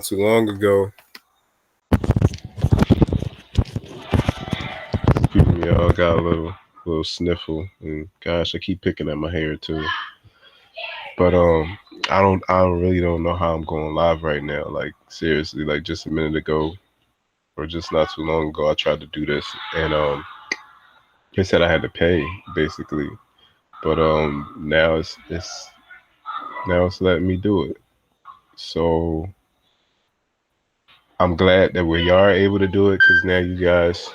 too long ago. Excuse me, y'all. Got a little sniffle, and gosh, I keep picking at my hair too. But I really don't know how I'm going live right now. Like seriously, like just a minute ago, or just not too long ago, I tried to do this, and they said I had to pay basically. But now it's letting me do it. So I'm glad that we are able to do it because now you guys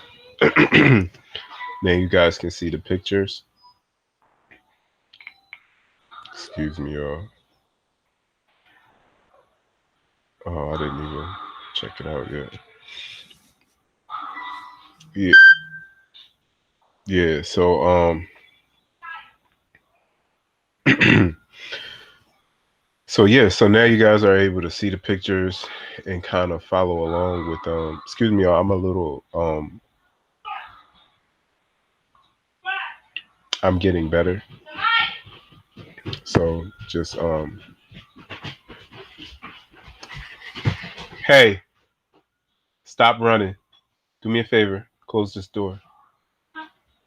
now you guys can see the pictures. Excuse me, y'all. Oh, I didn't even check it out yet. Yeah, yeah. So so yeah. So now you guys are able to see the pictures and kind of follow along with Excuse me, y'all. I'm getting better. So just Hey, stop running. Do me a favor. Close this door.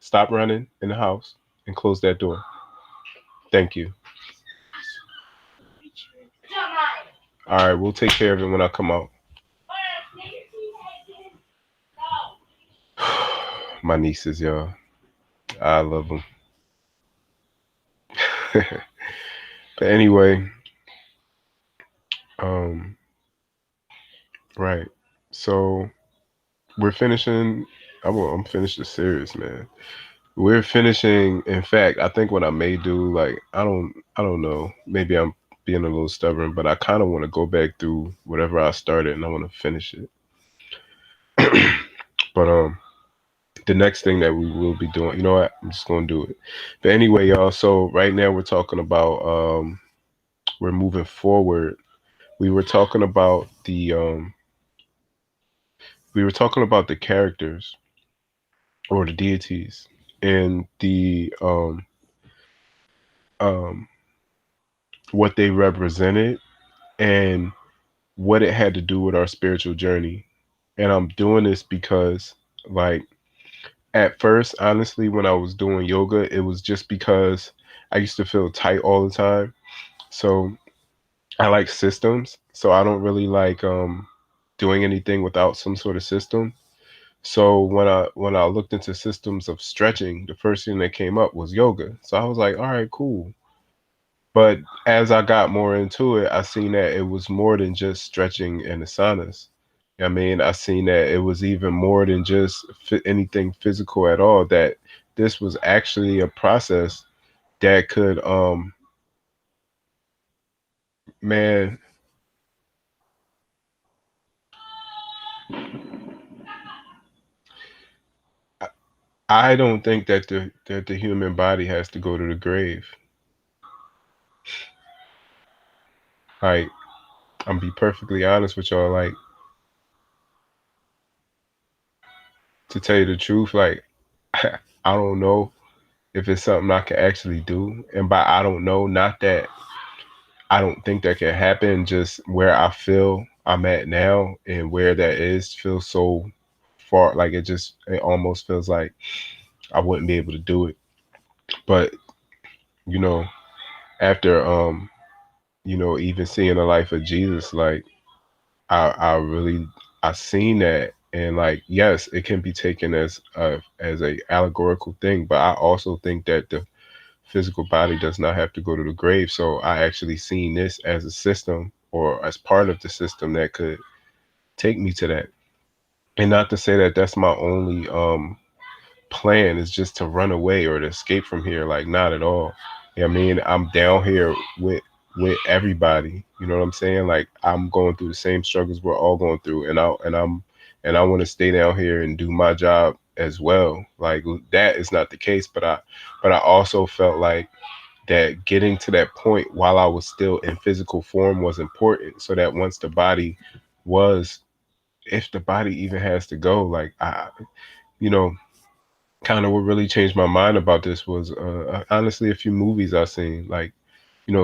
Stop running in the house and close that door. Thank you. All right, we'll take care of it when I come out. My nieces, y'all. I love them. But anyway, um, right. So we're finishing. I'm finished the series, man. We're finishing. In fact, I think what I may do, like, I don't know. Maybe I'm being a little stubborn, but I kind of want to go back through whatever I started, and I want to finish it. But the next thing that we will be doing, you know what? I'm just gonna do it. But anyway, y'all. So right now we're talking about we're moving forward. We were talking about the characters or the deities and the um what they represented and what it had to do with our spiritual journey. And I'm doing this because, like, at first, honestly, when I was doing yoga, it was just because I used to feel tight all the time. So I like systems. So I don't really like doing anything without some sort of system. So when I looked into systems of stretching, the first thing that came up was yoga. So I was like, all right, cool. But as I got more into it, I seen that it was more than just stretching and asanas. I mean, I seen that it was even more than just anything physical at all. That this was actually a process that could, man, I I don't think that the human body has to go to the grave. Like, I'm be perfectly honest with y'all. Like, to tell you the truth, like, I don't know if it's something I can actually do. And by I don't know, not that I don't think that can happen, just where I feel I'm at now and where that is feels so far. Like it almost feels like I wouldn't be able to do it. But, you know, after, even seeing the life of Jesus, like, I really, I seen that. And like, yes, it can be taken as a allegorical thing, but I also think that the physical body does not have to go to the grave. So I actually seen this as a system or as part of the system that could take me to that. And not to say that that's my only plan is just to run away or to escape from here. Like, not at all. I mean, I'm down here with everybody. You know what I'm saying? Like, I'm going through the same struggles we're all going through, and I want to stay down here and do my job as well. Like, that is not the case, but I also felt like that getting to that point while I was still in physical form was important, so that once the body was, if the body even has to go, like, you know, kind of what really changed my mind about this was honestly a few movies I seen. Like,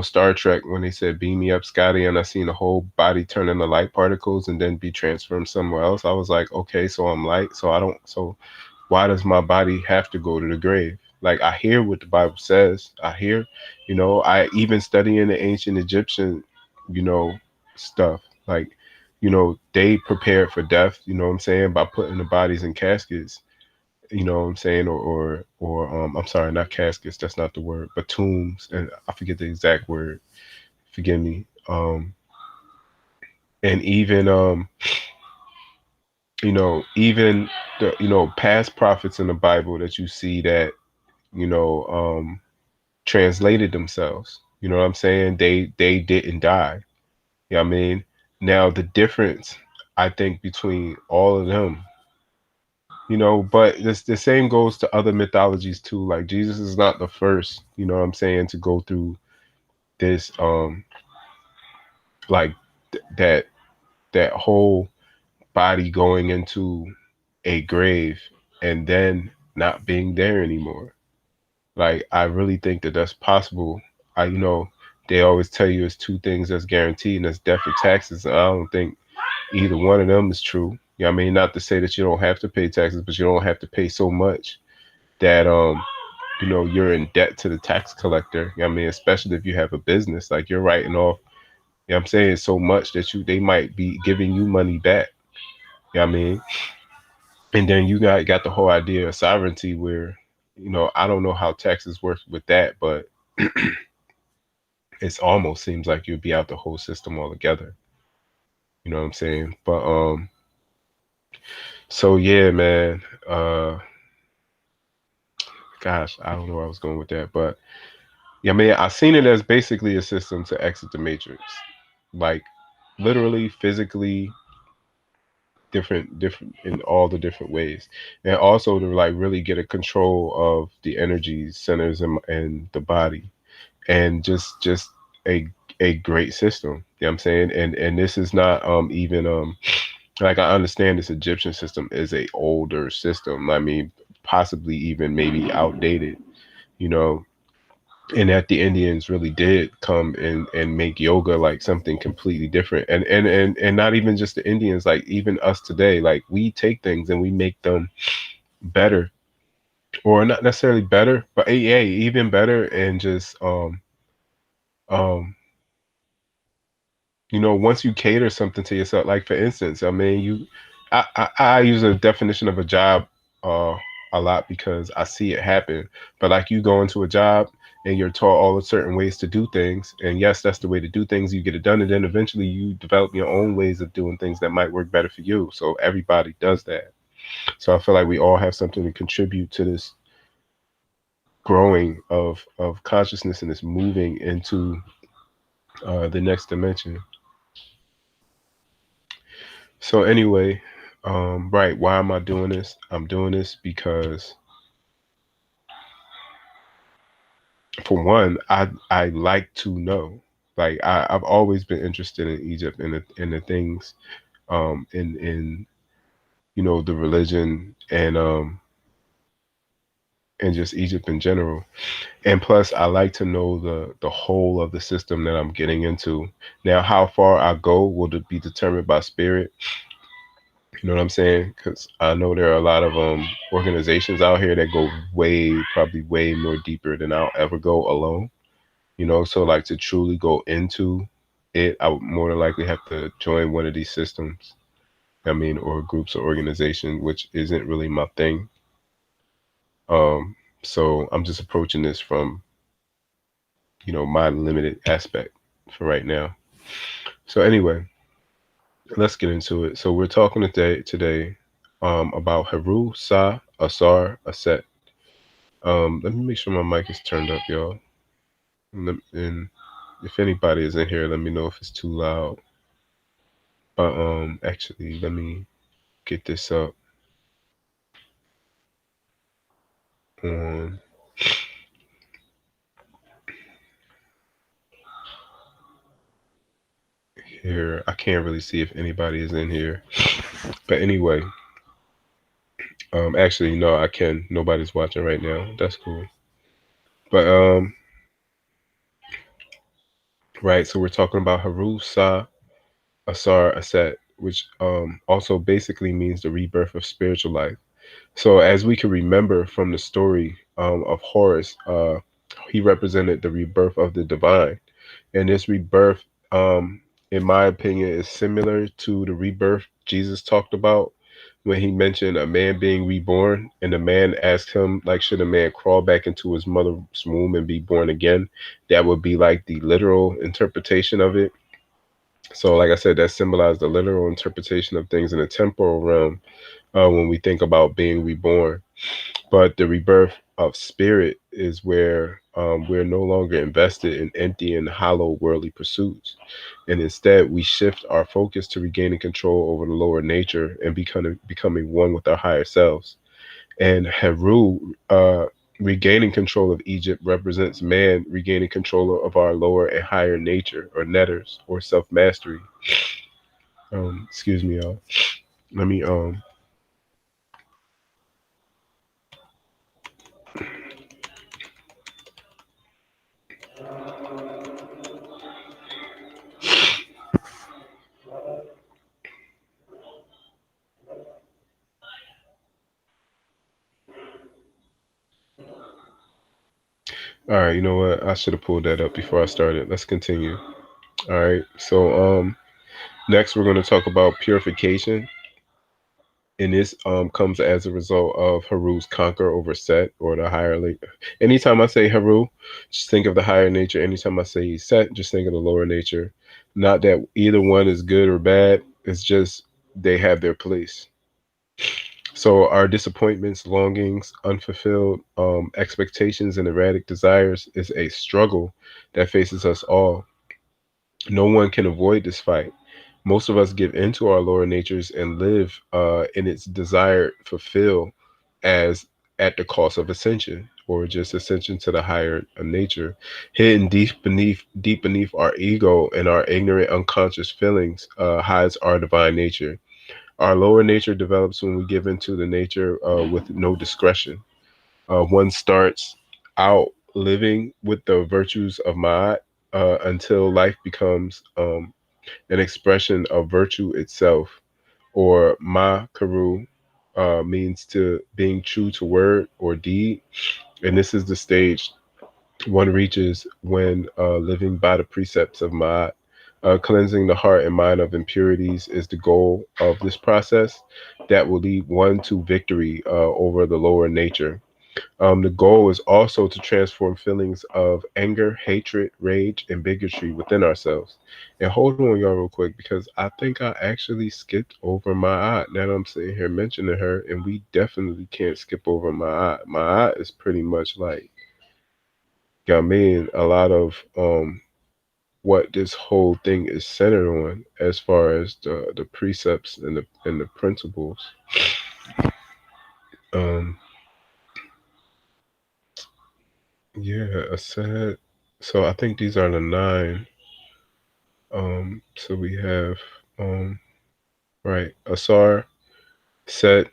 Star Trek when they said beam me up, Scotty, and I seen the whole body turn into light particles and then be transformed somewhere else. I was like, okay, so I'm light, so I don't so why does my body have to go to the grave? Like I hear what the Bible says. I hear, I even studying the ancient Egyptian, you know, stuff. Like, they prepared for death, you know what I'm saying, by putting the bodies in caskets, you know what I'm saying, or I'm sorry, not caskets, that's not the word, but tombs, and I forget the exact word. Forgive me. And even even the past prophets in the Bible that you see that you know translated themselves. You know what I'm saying? They didn't die. You know what I mean? Now the difference I think between all of them, but this the same goes to other mythologies too. Like Jesus is not the first, you know what I'm saying, to go through this like that whole body going into a grave and then not being there anymore. Like, I really think that that's possible. They always tell you it's two things that's guaranteed, and that's death and taxes. And I don't think either one of them is true. You know what I mean? Not to say that you don't have to pay taxes, but you don't have to pay so much that, you're in debt to the tax collector. You know what I mean? Especially if you have a business, like you're writing off, you know what I'm saying, so much that they might be giving you money back. You know what I mean? And then you got the whole idea of sovereignty where, I don't know how taxes work with that, but it almost seems like you'd be out the whole system altogether. You know what I'm saying? But so yeah, man. Gosh, I don't know where I was going with that, but yeah, man, I seen it as basically a system to exit the matrix, like literally, physically, different in all the different ways, and also to like really get a control of the energy centers in the body, and just a great system. You know what I'm saying? And this is not even like, I understand this Egyptian system is a older system. I mean, possibly even maybe outdated, you know, and that the Indians really did come and make yoga like something completely different. And not even just the Indians, like even us today, like we take things and we make them better, or not necessarily better, but yeah, even better. And just um once you cater something to yourself, like for instance, I mean, I use a definition of a job uh, a lot because I see it happen. But like, you go into a job and you're taught all the certain ways to do things, and yes, that's the way to do things. You get it done, and then eventually you develop your own ways of doing things that might work better for you. So everybody does that. So I feel like we all have something to contribute to this growing of consciousness and this moving into the next dimension. So anyway, right, why am I doing this? I'm doing this because, for one, I like to know. Like, I've always been interested in Egypt and the things, in the religion and just Egypt in general. And plus, I like to know the whole of the system that I'm getting into. Now, how far I go will be determined by spirit. You know what I'm saying? Because I know there are a lot of organizations out here that go probably way more deeper than I'll ever go alone. So like, to truly go into it, I would more than likely have to join one of these systems. I mean, or groups or organizations, which isn't really my thing. So I'm just approaching this from my limited aspect for right now. So anyway, let's get into it. So we're talking today about Heru, Sa, Asar, Aset. Let me make sure my mic is turned up, y'all. And if anybody is in here, let me know if it's too loud. But actually, let me get this up on here. I can't really see if anybody is in here. But anyway, actually, no, I can. Nobody's watching right now. That's cool. But right? So we're talking about Haru, Sa, Asar, Aset, which also basically means the rebirth of spiritual life. So as we can remember from the story of Horus, he represented the rebirth of the divine. And this rebirth, in my opinion, is similar to the rebirth Jesus talked about when he mentioned a man being reborn, and the man asked him, like, should a man crawl back into his mother's womb and be born again? That would be like the literal interpretation of it. So, like I said, that symbolized the literal interpretation of things in the temporal realm when we think about being reborn. But the rebirth of spirit is where we're no longer invested in empty and hollow worldly pursuits. And instead, we shift our focus to regaining control over the lower nature and becoming one with our higher selves. And Heru, regaining control of Egypt, represents man regaining control of our lower and higher nature, or netters, or self mastery. Excuse me, y'all. Let me All right, you know what? I should have pulled that up before I started. Let's continue. All right. So next we're going to talk about purification. And this comes as a result of Haru's conquer over Set, or the higher anytime I say Haru, just think of the higher nature. Anytime I say Set, just think of the lower nature. Not that either one is good or bad. It's just they have their place. So our disappointments, longings, unfulfilled expectations, and erratic desires is a struggle that faces us all. No one can avoid this fight. Most of us give into our lower natures and live in its desire fulfill as at the cost of ascension, or just ascension to the higher nature. Hidden deep beneath our ego and our ignorant unconscious feelings hides our divine nature. Our lower nature develops when we give into the nature with no discretion. One starts out living with the virtues of Ma'at until life becomes an expression of virtue itself, or Ma Karu means to being true to word or deed. And this is the stage one reaches when living by the precepts of Ma'at. Cleansing the heart and mind of impurities is the goal of this process that will lead one to victory over the lower nature. The goal is also to transform feelings of anger, hatred, rage, and bigotry within ourselves. And hold on, y'all, real quick, because I think I actually skipped over my aunt. Now that I'm sitting here mentioning her, and we definitely can't skip over my aunt. My aunt is pretty much like, I mean, a lot of what this whole thing is centered on, as far as the precepts and the principles. Um, yeah, I said. So I think these are the nine. So we have right, Asar, Set,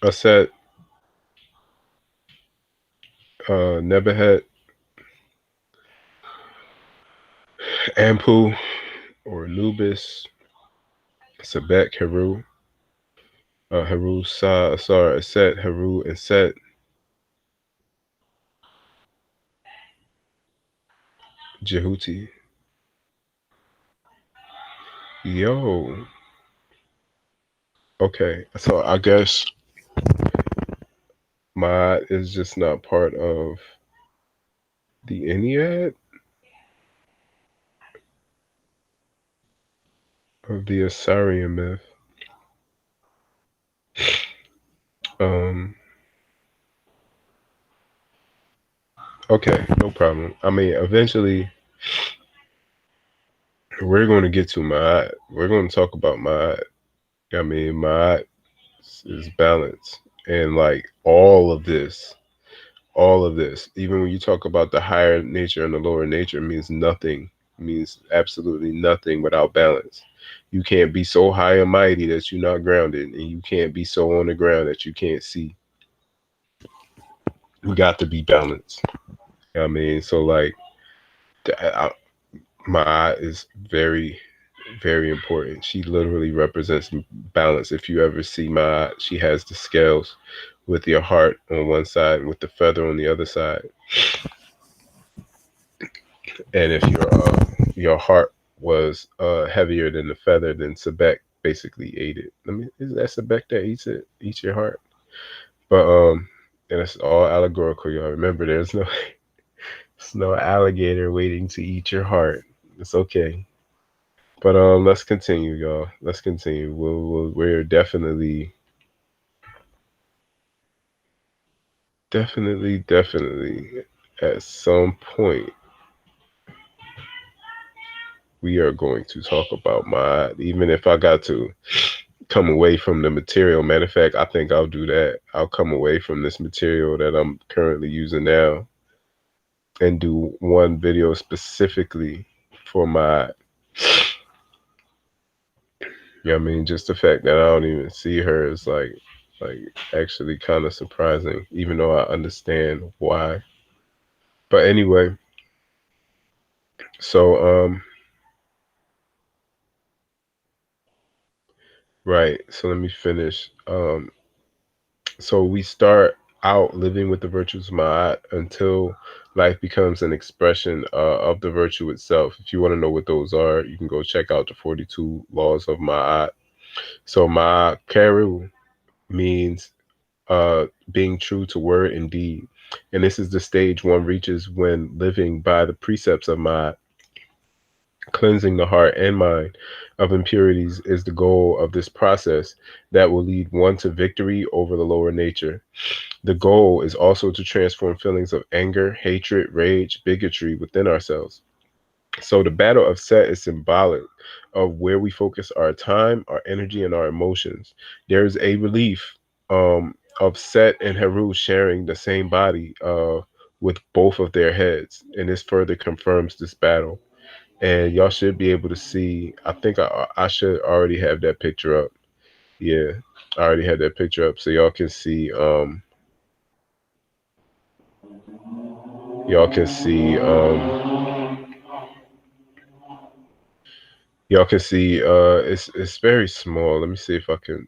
Aset, Nebahet, Ampu, or Anubis, Sebek, Heru, Heru, Sa, Asar, Aset, Heru, and Set, Djehuti. Yo, okay. So I guess my is just not part of the Ennead, of the Assyrian myth. Um, okay, no problem. I mean, eventually we're going to get to my. We're going to talk about my. I mean, my is balance, and like all of this, even when you talk about the higher nature and the lower nature, means nothing, means absolutely nothing without balance. You can't be so high and mighty that you're not grounded, and you can't be so on the ground that you can't see. We got to be balanced. I mean, so like Ma'at is very, very important. She literally represents balance. If you ever see Ma'at, she has the scales with your heart on one side and with the feather on the other side. And if your heart was heavier than the feather, then Sebek basically ate it. I mean, is that Sebek that eats your heart? But and it's all allegorical, y'all. Remember, there's no alligator waiting to eat your heart. It's okay. But let's continue, y'all. Let's continue. We're definitely at some point we are going to talk about my, even if I got to come away from the material. Matter of fact, I think I'll do that. I'll come away from this material that I'm currently using now and do one video specifically for my, you know what I mean? Just the fact that I don't even see her is like actually kind of surprising, even though I understand why. But anyway, so right, so let me finish. So we start out living with the virtues of Ma'at until life becomes an expression of the virtue itself. If you want to know what those are, you can go check out the 42 laws of Ma'at. So Ma'akeru means being true to word and deed. And this is the stage one reaches when living by the precepts of Ma'at. Cleansing the heart and mind of impurities is the goal of this process that will lead one to victory over the lower nature. The goal is also to transform feelings of anger, hatred, rage, bigotry within ourselves. So the battle of Set is symbolic of where we focus our time, our energy, and our emotions. There is a relief of Set and Heru sharing the same body with both of their heads, and this further confirms this battle. And y'all should be able to see. I think I should already have that picture up. Yeah, I already had that picture up, so y'all can see. Y'all can see. Y'all can see. It's very small. Let me see if I can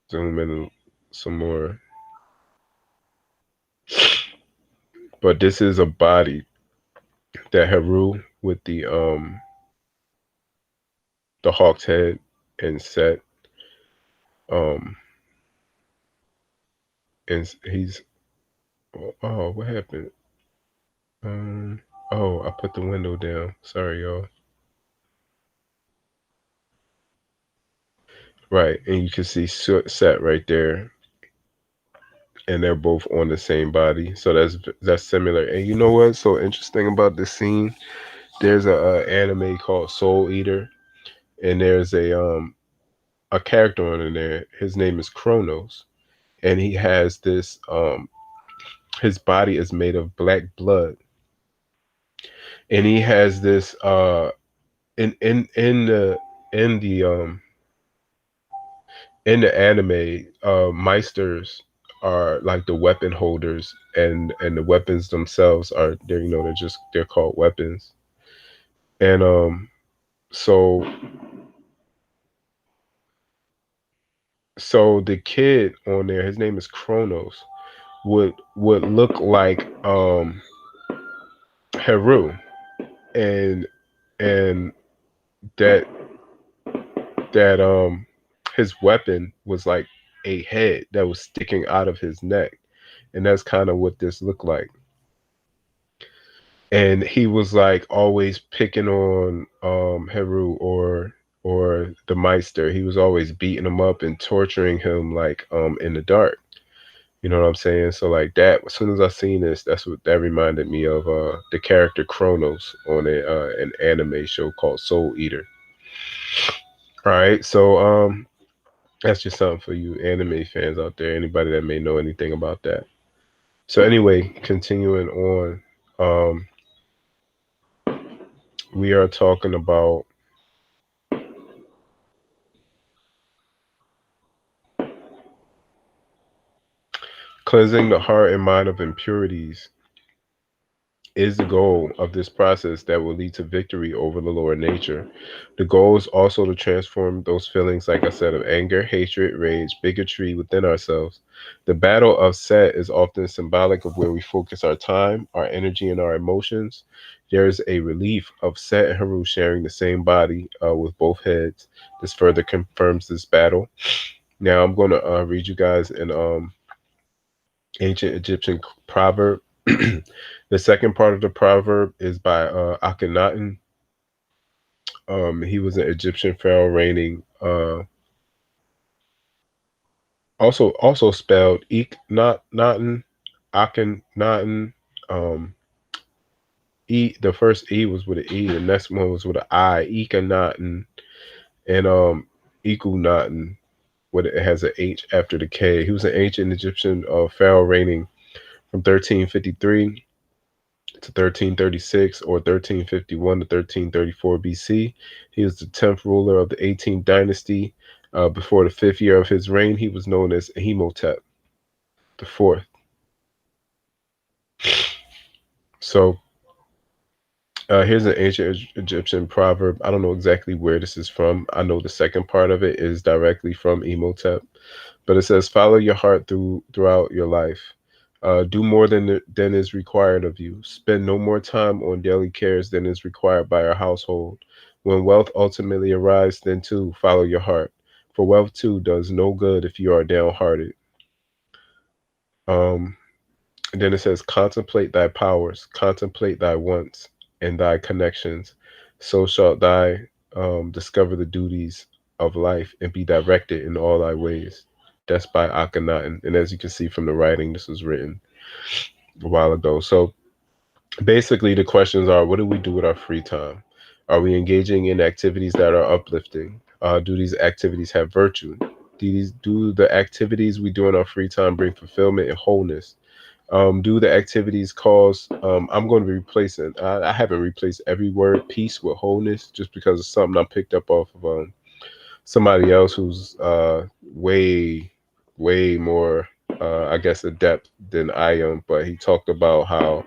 zoom in some more. But this is a body that Heru with the hawk's head and Set um and he's oh what happened um oh I put the window down, sorry y'all. Right, and you can see Set right there, and they're both on the same body, so that's similar. And you know what's so interesting about this scene? There's a anime called Soul Eater, and there's a character on in there. His name is Kronos, and he has this his body is made of black blood, and he has this in in the anime, meisters are like the weapon holders, and the weapons themselves are they're they're called weapons. And so so the kid on there, his name is Kronos, would look like Heru, and and that that his weapon was like a head that was sticking out of his neck, and that's kind of what this looked like. And he was like always picking on Heru or the Meister. He was always beating him up and torturing him like in the dark. You know what I'm saying? So like that, as soon as I seen this, that's what that reminded me of the character Kronos on an anime show called Soul Eater. All right, so that's just something for you anime fans out there, anybody that may know anything about that. So anyway, continuing on, we are talking about cleansing the heart and mind of impurities is the goal of this process that will lead to victory over the lower nature. The goal is also to transform those feelings, like I said, of anger, hatred, rage, bigotry within ourselves. The battle of Set is often symbolic of where we focus our time, our energy, and our emotions. There is a relief of Set and Haru sharing the same body with both heads. This further confirms this battle. Now I'm going to read you guys an ancient Egyptian proverb. The second part of the proverb is by Akhenaten. He was an Egyptian pharaoh reigning, also spelled Iknaten, Akhenaten. Um, E, the first E was with an E, the next one was with an I, Ikanaten, and Ikunaten, with it has an H after the K. He was an ancient Egyptian pharaoh reigning from 1353 to 1336 or 1351 to 1334 BC. He was the 10th ruler of the 18th dynasty. Before the 5th year of his reign, he was known as Hemotep the fourth. So here's an ancient Egyptian proverb. I don't know exactly where this is from. I know the second part of it is directly from Emotep, but it says, "Follow your heart throughout your life. Do more than is required of you. Spend no more time on daily cares than is required by our household. When wealth ultimately arrives, then too follow your heart. For wealth too does no good if you are downhearted." Um, and then it says, "Contemplate thy powers, contemplate thy wants and thy connections. So shalt thy discover the duties of life and be directed in all thy ways." That's by Akhenaten. And as you can see from the writing, this was written a while ago. So basically, the questions are, what do we do with our free time? Are we engaging in activities that are uplifting? Do these activities have virtue? Do the activities we do in our free time bring fulfillment and wholeness? Do the activities cause, I'm going to be replacing, I haven't replaced every word peace with wholeness just because it's something I picked up off of somebody else who's way more, I guess, adept than I am. But he talked about how,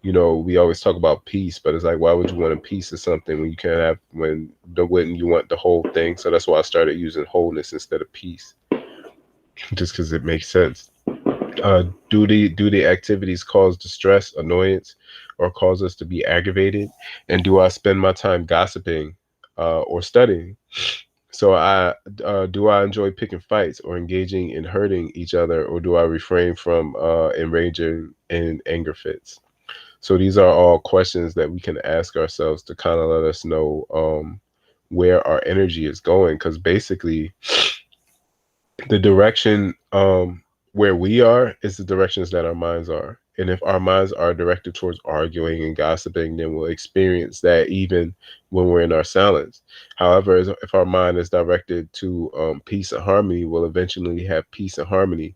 we always talk about peace, but it's like, why would you want a piece of something when you can't have, when you want the whole thing? So that's why I started using wholeness instead of peace, just because it makes sense. Do the activities cause distress, annoyance, or cause us to be aggravated? And do I spend my time gossiping or studying? So do I enjoy picking fights or engaging in hurting each other, or do I refrain from enraging in anger fits? So these are all questions that we can ask ourselves to kind of let us know where our energy is going, because basically the direction where we are is the directions that our minds are. And if our minds are directed towards arguing and gossiping, then we'll experience that even when we're in our silence. However, if our mind is directed to peace and harmony, we'll eventually have peace and harmony,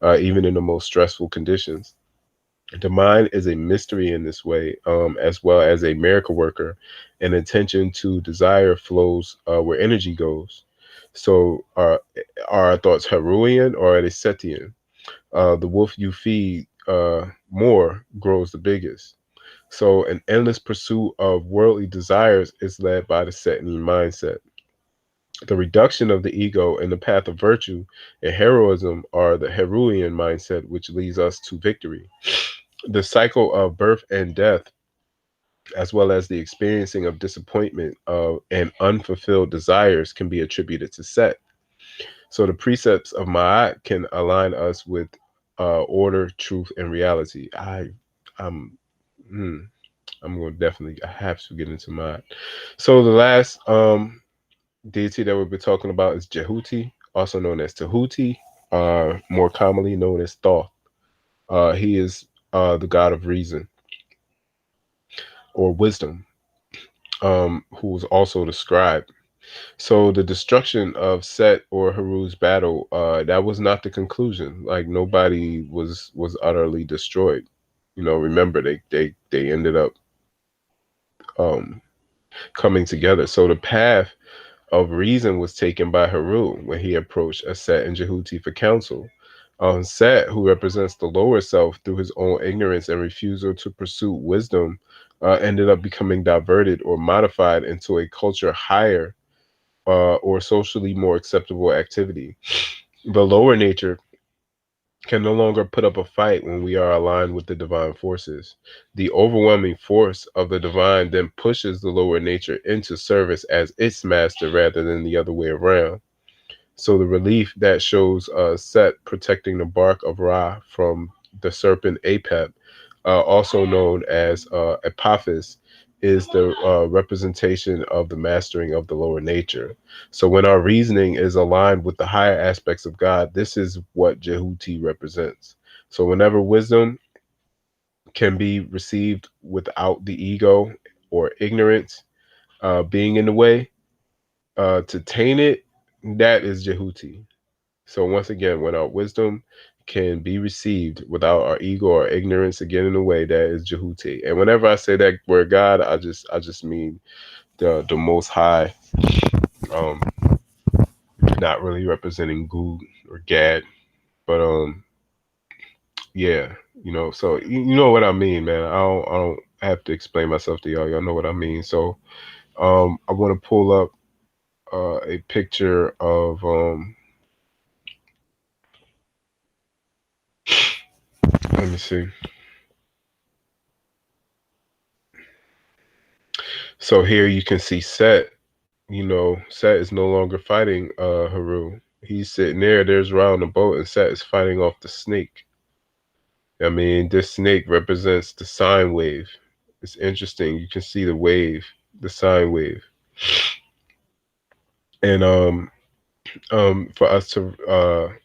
even in the most stressful conditions. The mind is a mystery in this way, as well as a miracle worker. And attention to desire flows where energy goes. So, are our thoughts Haruian or are they Setian? The wolf you feed more grows the biggest. So, an endless pursuit of worldly desires is led by the Setian mindset. The reduction of the ego and the path of virtue and heroism are the Heruian mindset, which leads us to victory. The cycle of birth and death, as well as the experiencing of disappointment and unfulfilled desires, can be attributed to Set. So the precepts of Ma'at can align us with order, truth, and reality. I'm, hmm, I'm going to definitely, I have to get into Ma'at. So the last deity that we'll be talking about is Djehuti, also known as Tehuti, more commonly known as Thoth. He is the god of reason or wisdom, who was also the scribe. So the destruction of Set or Haru's battle, that was not the conclusion. Like nobody was utterly destroyed. Remember they ended up um, coming together. So the path of reason was taken by Haru when he approached Set and Djehuti for counsel. Set, who represents the lower self through his own ignorance and refusal to pursue wisdom, ended up becoming diverted or modified into a culture higher or socially more acceptable activity. The lower nature can no longer put up a fight when we are aligned with the divine forces. The overwhelming force of the divine then pushes the lower nature into service as its master rather than the other way around. So the relief that shows Set protecting the bark of Ra from the serpent Apep, also known as Apophis, is the representation of the mastering of the lower nature. So when our reasoning is aligned with the higher aspects of God, this is what Djehuti represents. So whenever wisdom can be received without the ego or ignorance being in the way, to taint it, that is Djehuti. So once again, when our wisdom can be received without our ego or ignorance again in a way, that is Djehuti. And whenever I say that word God, I just mean the Most High, um, not really representing Gud or Gad, but yeah, So you know what I mean, man. I don't have to explain myself to y'all. Y'all know what I mean. So I want to pull up a picture of let me see. So here you can see Set. Set is no longer fighting Haru. He's sitting there. There's Ra on the boat, and Set is fighting off the snake. I mean, this snake represents the sine wave. It's interesting. You can see the wave, the sine wave, and for us to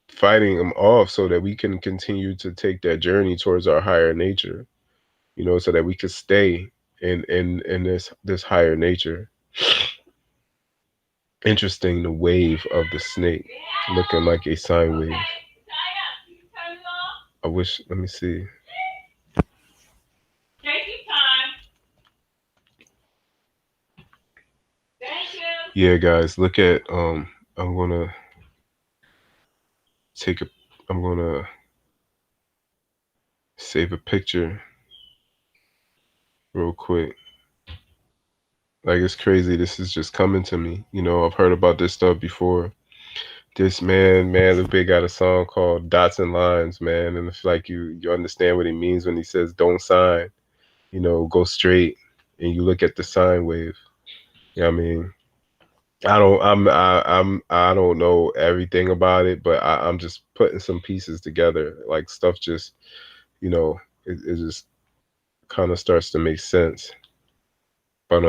fighting them off so that we can continue to take that journey towards our higher nature. So that we could stay in this higher nature. Interesting, the wave of the snake looking like a sine wave. I wish, let me see. Yeah, guys, look at I'm gonna take a I'm gonna save a picture real quick. Like, it's crazy. This is just coming to me. I've heard about this stuff before. This man, Lupe got a song called Dots and Lines, man. And it's like you understand what he means when he says don't sign, go straight, and you look at the sine wave. I mean, I don't know everything about it, but I'm just putting some pieces together. Like, stuff just, it just kind of starts to make sense. But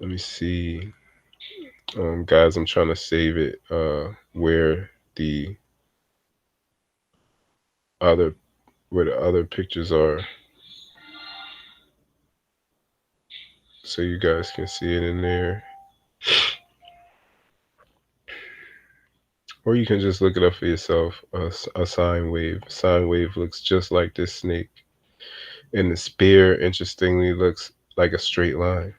let me see. Guys, I'm trying to save it where the other pictures are, so you guys can see it in there. Or you can just look it up for yourself. A sine wave. Sine wave looks just like this snake. And the spear, interestingly, looks like a straight line.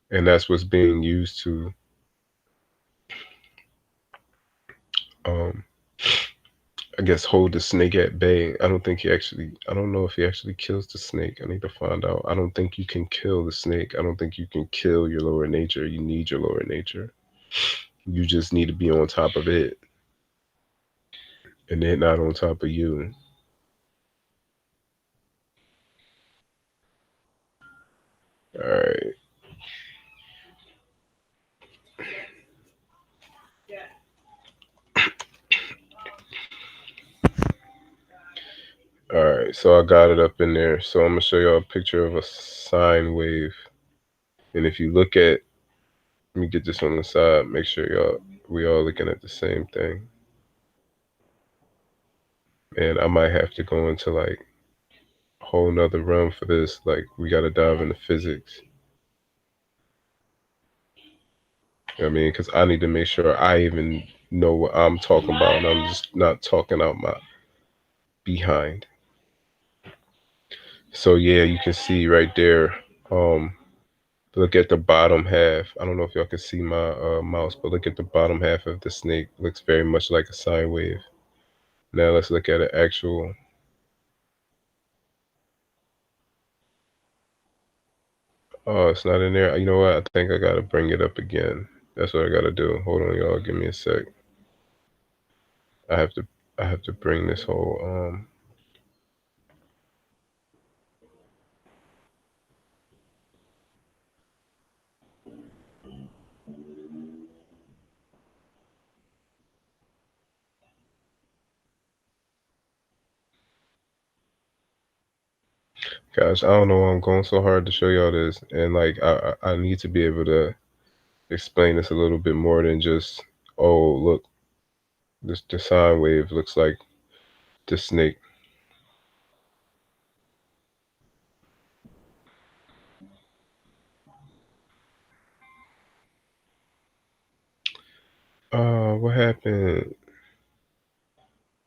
And that's what's being used to um, I guess hold the snake at bay. I don't know if he actually kills the snake. I need to find out. I don't think you can kill the snake. I don't think you can kill your lower nature. You need your lower nature. You just need to be on top of it, and then not on top of you. All right. All right, so I got it up in there. So I'm gonna show y'all a picture of a sine wave. And if you look at, let me get this on the side, make sure we all looking at the same thing. And I might have to go into like a whole nother realm for this. Like, we gotta dive into physics. I mean, because I need to make sure I even know what I'm talking about, and I'm just not talking out my behind. So yeah, you can see right there, Look at the bottom half. I don't know if y'all can see my mouse, but look at the bottom half of the snake. Looks very much like a sine wave. Now let's look at an actual. Oh, it's not in there. You know what? I think I gotta bring it up again. That's what I gotta do. Hold on, y'all. Give me a sec. I have to. I have to bring this whole. Gosh, I don't know why I'm going so hard to show y'all this, and like I need to be able to explain this a little bit more than just, oh look, this the sine wave looks like the snake. What happened?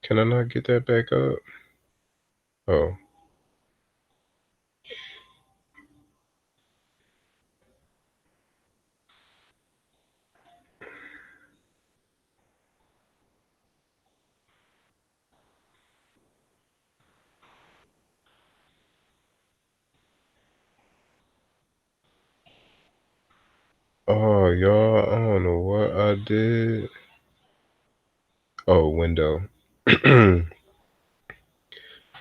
Can I not get that back up? Oh, oh, y'all, I don't know what I did. Oh, window. I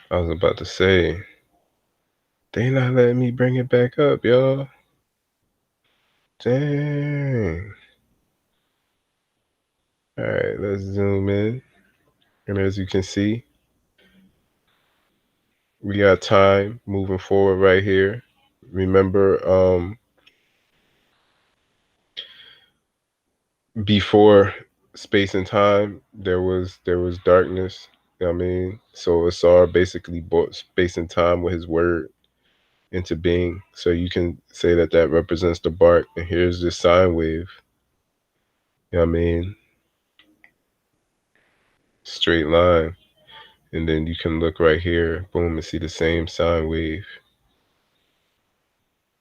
was about to say, they not letting me bring it back up, y'all. Dang. All right, let's zoom in. And as you can see, we got time moving forward right here. Remember, before space and time, there was darkness. You know what I mean? So Asar basically brought space and time with his word into being. So you can say that that represents the bark. And here's this sine wave. You know what I mean? Straight line. And then you can look right here, boom, and see the same sine wave.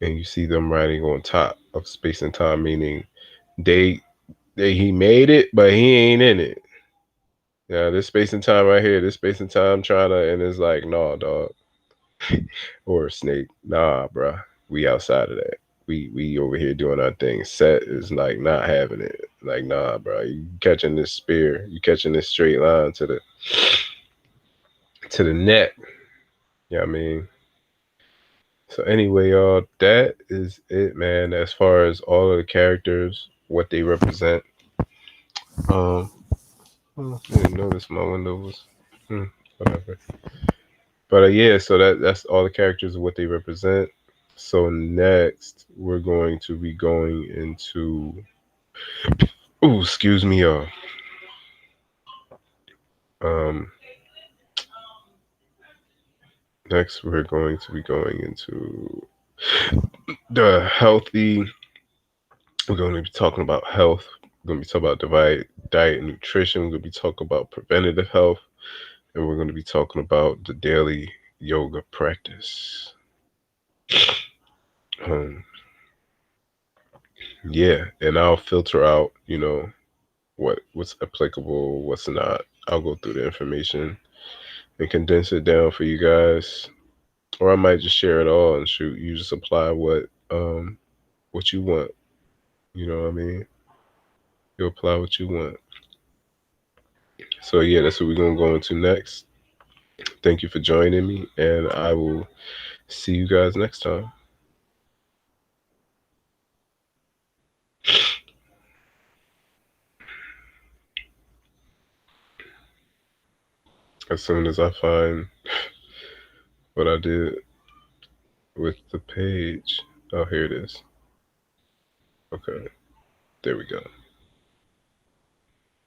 And you see them riding on top of space and time, meaning they he made it, but he ain't in it. Yeah, this space and time right here, this space and time trying to, and it's like, nah, dog, or snake, nah, bruh, we outside of that. We over here doing our thing. Set is like not having it. Like, nah, bro, you catching this spear, you catching this straight line to the neck. Yeah, you know I mean. So anyway, y'all, that is it, man. As far as all of the characters, what they represent. Um, I didn't notice my window was whatever. But yeah, so that's all the characters and what they represent. So next, we're going to be going into. Oh, excuse me, y'all. Um, Next, we're going to be going into the healthy. We're going to be talking about health. We're going to be talking about diet and nutrition. We're going to be talking about preventative health, and we're going to be talking about the daily yoga practice. Um, yeah, and I'll filter out, what's applicable, what's not. I'll go through the information and condense it down for you guys, or I might just share it all and shoot. You just apply what you want. You know what I mean? You apply what you want. So yeah, that's what we're gonna go into next. Thank you for joining me, and I will see you guys next time. As soon as I find what I did with the page. Oh, here it is. Okay, there we go.